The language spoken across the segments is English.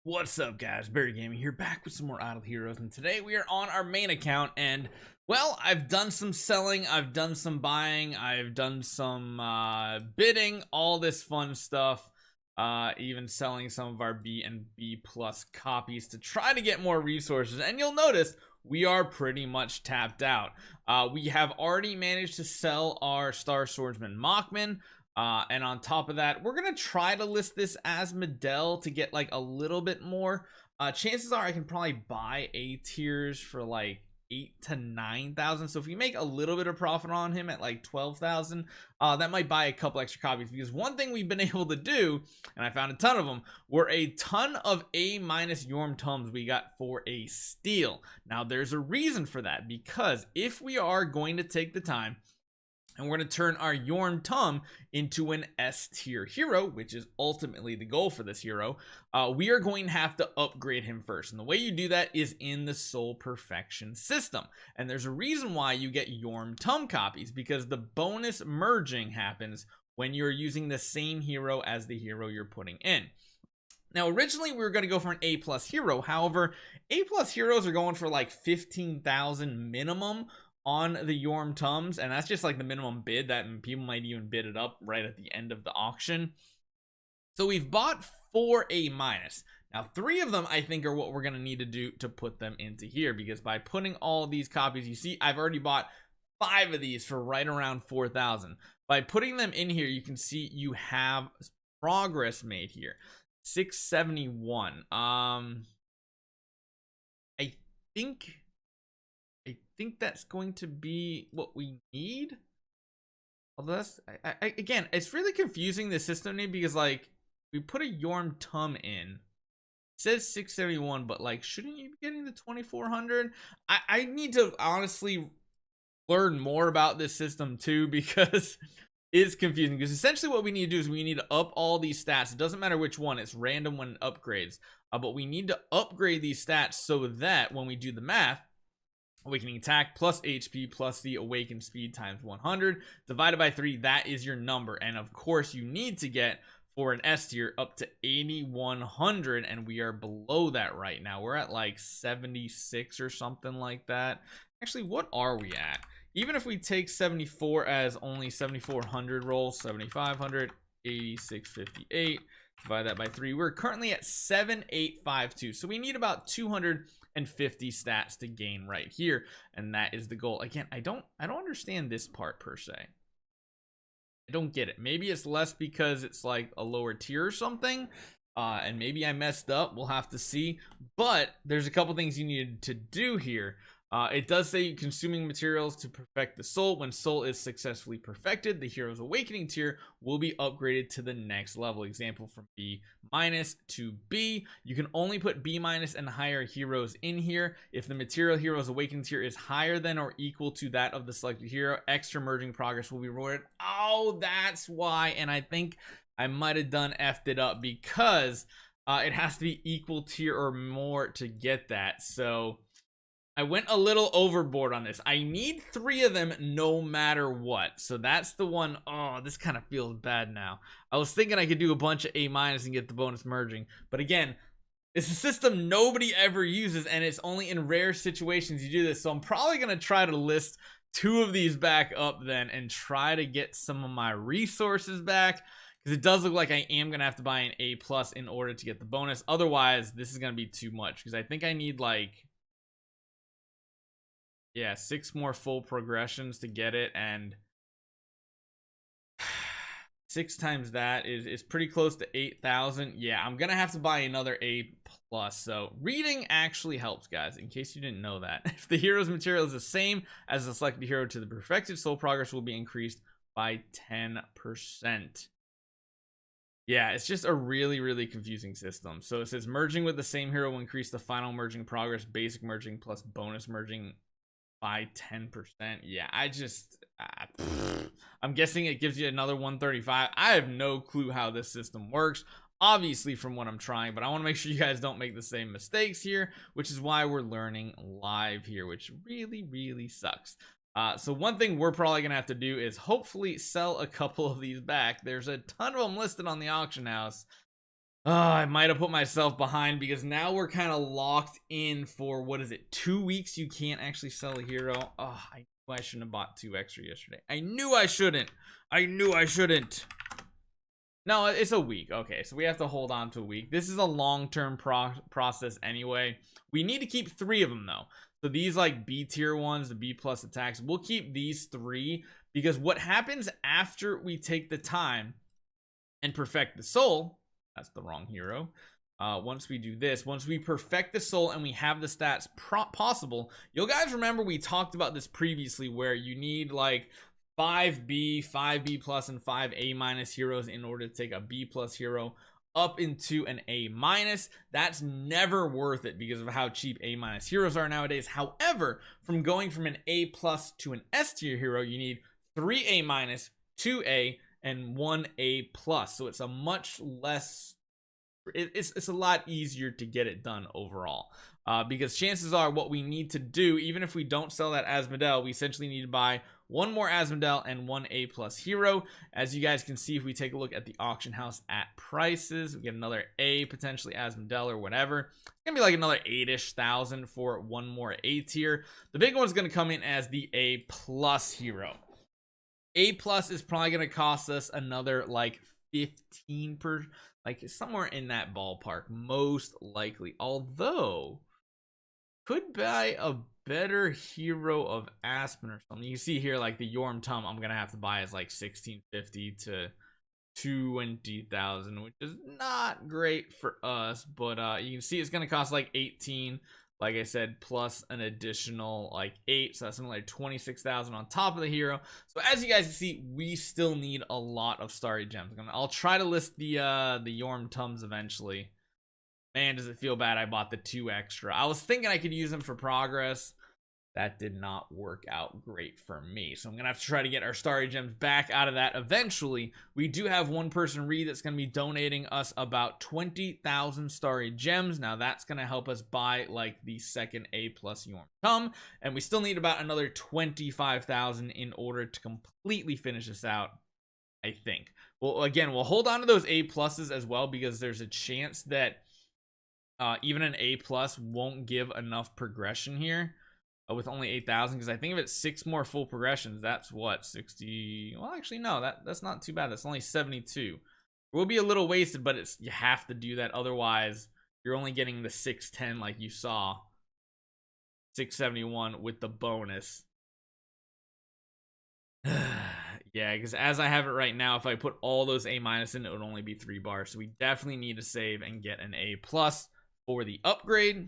What's up, guys? Barry Gaming here, back with some more Idle Heroes, and today we are on our main account. And well, I've done some selling, I've done some buying, I've done some bidding, all this fun stuff. Even selling some of our B and B plus copies to try to get more resources. And you'll notice we are pretty much tapped out. We have already managed to sell our Star Swordsman Mockman. And on top of that, we're gonna try to list this as Medell to get like a little bit more. Chances are I can probably buy A tiers for like 8 to 9,000. So if you make a little bit of profit on him at like 12,000, that might buy a couple extra copies. Because one thing we've been able to do, and I found a ton of them, were a ton of A minus Yorm Tums we got for a steal. Now there's a reason for that, because if we are going to take the time and we're going to turn our Yorm Tum into an S tier hero, which is ultimately the goal for this hero, we are going to have to upgrade him first. And the way you do that is in the Soul Perfection system. And there's a reason why you get Yorm Tum copies, because the bonus merging happens when you're using the same hero as the hero you're putting in. Now, originally we were going to go for an A plus hero. However, A plus heroes are going for like 15,000 minimum on the Yorm Tums, and that's just like the minimum bid. That, and people might even bid it up right at the end of the auction. So we've bought 4 A minus. Now 3 of them I think are what we're going to need to do to put them into here, because by putting all these copies, you see I've already bought 5 of these for right around 4,000. By putting them in here, you can see you have progress made here. 671. I think that's going to be what we need. Although that's, again, it's really confusing, the system name, because like we put a Yorm Tum in. It says 671, but like, shouldn't you be getting the 2400? I need to honestly learn more about this system too, because it's confusing. Because essentially what we need to do is we need to up all these stats. It doesn't matter which one, it's random when it upgrades. But we need to upgrade these stats so that when we do the math, awakening attack plus HP plus the awakened speed times 100 divided by 3, that is your number. And of course you need to get, for an S tier, up to 8100, and we are below that right now. We're at like 76 or something like that. Actually, what are we at? Even if we take 74 as only 7400 rolls, 7500, 8658, divide that by 3, we're currently at 7852. So we need about 250 stats to gain right here, and that is the goal. Again, I don't understand this part per se. I don't get it. Maybe it's less because it's like a lower tier or something, and maybe I messed up. We'll have to see. But there's a couple things you need to do here. It does say consuming materials to perfect the soul. When soul is successfully perfected, the hero's awakening tier will be upgraded to the next level. Example, from B minus to B. You can only put B minus and higher heroes in here. If the material hero's awakening tier is higher than or equal to that of the selected hero, extra merging progress will be rewarded. Oh, that's why. And I think I might have done effed it up, because it has to be equal tier or more to get that. So I went a little overboard on this. I need 3 of them no matter what. So that's the one. Oh, this kind of feels bad now. I was thinking I could do a bunch of A minus and get the bonus merging. But again, it's a system nobody ever uses, and it's only in rare situations you do this. So I'm probably going to try to list 2 of these back up then and try to get some of my resources back. Because it does look like I am going to have to buy an A plus in order to get the bonus. Otherwise, this is going to be too much. Because I think I need like, yeah, 6 more full progressions to get it, and 6 times that is pretty close to 8,000. Yeah, I'm gonna have to buy another A plus. So reading actually helps, guys, in case you didn't know that. If the hero's material is the same as the selected hero to the perfected, soul progress will be increased by 10%. Yeah, it's just a really confusing system. So it says merging with the same hero will increase the final merging progress, basic merging plus bonus merging by 10%. Yeah, I'm guessing it gives you another 135. I have no clue how this system works, obviously, from what I'm trying, but I want to make sure you guys don't make the same mistakes here, which is why we're learning live here, which really sucks. So one thing we're probably gonna have to do is hopefully sell a couple of these back. There's a ton of them listed on the auction house. I might have put myself behind because now we're kind of locked in for, what is it, 2 weeks? You can't actually sell a hero. Oh, I knew I shouldn't have bought 2 extra yesterday. I knew I shouldn't. No, it's a week. Okay, so we have to hold on to a week. This is a long-term process anyway. We need to keep 3 of them though. So these like B tier ones, the B plus attacks, we'll keep these 3 because what happens after we take the time and perfect the soul, that's the wrong hero. Once we do this, once we perfect the soul and we have the stats possible, you guys remember we talked about this previously where you need like 5B plus, and 5A minus heroes in order to take a B plus hero up into an A minus. That's never worth it because of how cheap A minus heroes are nowadays. However, from going from an A plus to an S tier hero, you need 3 A minus, 2 A, and 1 A plus. So it's a much less, it's a lot easier to get it done overall. Because chances are what we need to do, even if we don't sell that Asmodel, we essentially need to buy 1 more Asmodel and 1 A plus hero. As you guys can see, if we take a look at the auction house at prices, we get another A, potentially Asmodel or whatever. It's gonna be like another 8-ish thousand for 1 more A tier. The big one's gonna come in as the A plus hero. A plus is probably gonna cost us another like 15 per, like somewhere in that ballpark, most likely. Although could buy a better hero of Aspen or something. You see here like the Yorm Tum I'm gonna have to buy is like 1650 to 20,000, which is not great for us, but you can see it's gonna cost like 18, like I said, plus an additional like 8, so that's another 26,000 on top of the hero. So as you guys can see, we still need a lot of starry gems. I'll try to list the Yorm Tums eventually. Man, does it feel bad I bought the 2 extra. I was thinking I could use them for progress. That did not work out great for me. So I'm going to have to try to get our starry gems back out of that eventually. We do have one person, Reed, that's going to be donating us about 20,000 starry gems. Now that's going to help us buy like the second A plus Yorm Tum. And we still need about another 25,000 in order to completely finish this out, I think. Well, again, we'll hold on to those A pluses as well because there's a chance that even an A plus won't give enough progression here with only 8,000, because I think if it's 6 more full progressions, that's what, 60. Well, actually no, that's not too bad. That's only 72. We'll be a little wasted, but it's, you have to do that, otherwise you're only getting the 610 like you saw, 671 with the bonus. Yeah, because as I have it right now, if I put all those A minus in, it would only be 3 bars. So we definitely need to save and get an A plus for the upgrade,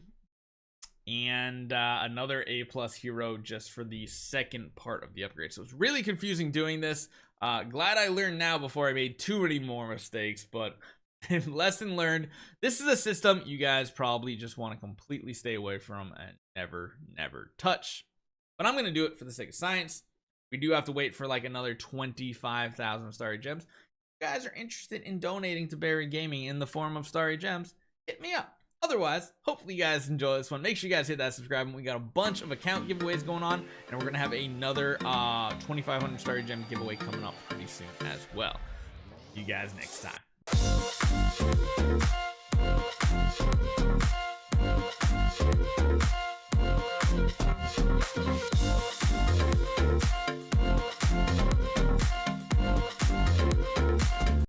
and another A plus hero just for the second part of the upgrade. So it's really confusing doing this. Glad I learned now before I made too many more mistakes, but lesson learned. This is a system you guys probably just want to completely stay away from and never touch. But I'm going to do it for the sake of science. We do have to wait for like another 25,000 starry gems. If you guys are interested in donating to Barry Gaming in the form of starry gems, hit me up. Otherwise, hopefully you guys enjoy this one. Make sure you guys hit that subscribe button. We got a bunch of account giveaways going on, and we're gonna have another 2,500 starry gem giveaway coming up pretty soon as well. See you guys next time.